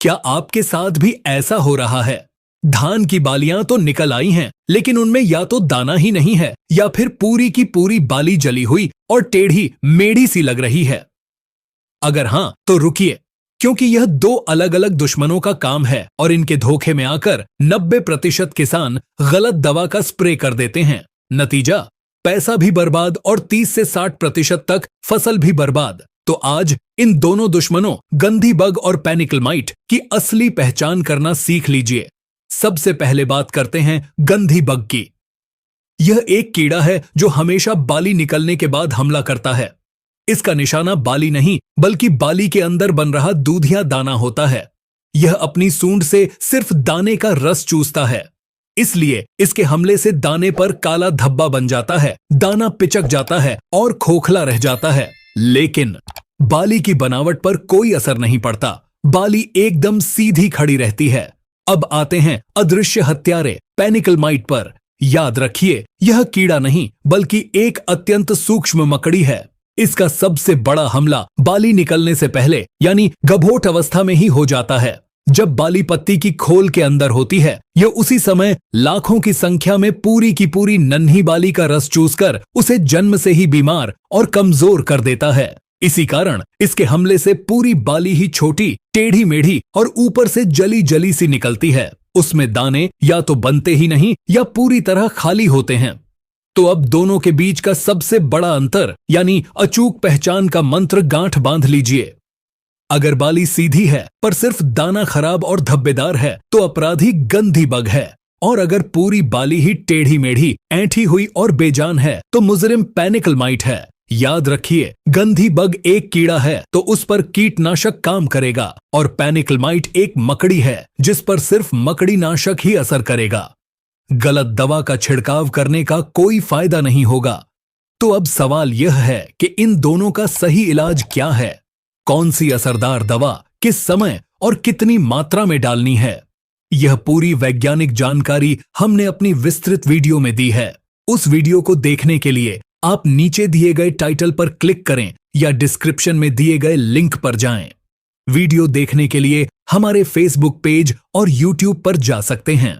क्या आपके साथ भी ऐसा हो रहा है? धान की बालियां तो निकल आई हैं, लेकिन उनमें या तो दाना ही नहीं है या फिर पूरी की पूरी बाली जली हुई और टेढ़ी मेढ़ी सी लग रही है। अगर हां, तो रुकिए, क्योंकि यह दो अलग अलग दुश्मनों का काम है और इनके धोखे में आकर 90% किसान गलत दवा का स्प्रे कर देते हैं। नतीजा, पैसा भी बर्बाद और 30 से 60% तक फसल भी बर्बाद। तो आज इन दोनों दुश्मनों गंधी बग और पेनिकल माइट की असली पहचान करना सीख लीजिए। सबसे पहले बात करते हैं गंधी बग की। यह एक कीड़ा है जो हमेशा बाली निकलने के बाद हमला करता है। इसका निशाना बाली नहीं, बल्कि बाली के अंदर बन रहा दूधिया दाना होता है। यह अपनी सूंड से सिर्फ दाने का रस चूसता है, इसलिए इसके हमले से दाने पर काला धब्बा बन जाता है, दाना पिचक जाता है और खोखला रह जाता है। लेकिन बाली की बनावट पर कोई असर नहीं पड़ता, बाली एकदम सीधी खड़ी रहती है। अब आते हैं अदृश्य हत्यारे पेनिकल माइट पर। याद रखिए, यह कीड़ा नहीं बल्कि एक अत्यंत सूक्ष्म मकड़ी है। इसका सबसे बड़ा हमला बाली निकलने से पहले यानी गभोट अवस्था में ही हो जाता है। जब बाली पत्ती की खोल के अंदर होती है, यह उसी समय लाखों की संख्या में पूरी की पूरी नन्ही बाली का रस चूसकर उसे जन्म से ही बीमार और कमजोर कर देता है। इसी कारण इसके हमले से पूरी बाली ही छोटी, टेढ़ी मेढ़ी और ऊपर से जली जली सी निकलती है। उसमें दाने या तो बनते ही नहीं या पूरी तरह खाली होते हैं। तो अब दोनों के बीच का सबसे बड़ा अंतर यानी अचूक पहचान का मंत्र गांठ बांध लीजिए। अगर बाली सीधी है पर सिर्फ दाना खराब और धब्बेदार है तो अपराधी गंधी बग है, और अगर पूरी बाली ही टेढ़ी मेढ़ी, ऐंठी हुई और बेजान है तो मुजरिम पेनिकल माइट है। याद रखिए, गंधी बग एक कीड़ा है तो उस पर कीटनाशक काम करेगा, और पेनिकल माइट एक मकड़ी है जिस पर सिर्फ मकड़ी नाशक ही असर करेगा। गलत दवा का छिड़काव करने का कोई फायदा नहीं होगा। तो अब सवाल यह है कि इन दोनों का सही इलाज क्या है? कौन सी असरदार दवा किस समय और कितनी मात्रा में डालनी है? यह पूरी वैज्ञानिक जानकारी हमने अपनी विस्तृत वीडियो में दी है। उस वीडियो को देखने के लिए आप नीचे दिए गए टाइटल पर क्लिक करें या डिस्क्रिप्शन में दिए गए लिंक पर जाएं। वीडियो देखने के लिए हमारे फेसबुक पेज और यूट्यूब पर जा सकते हैं।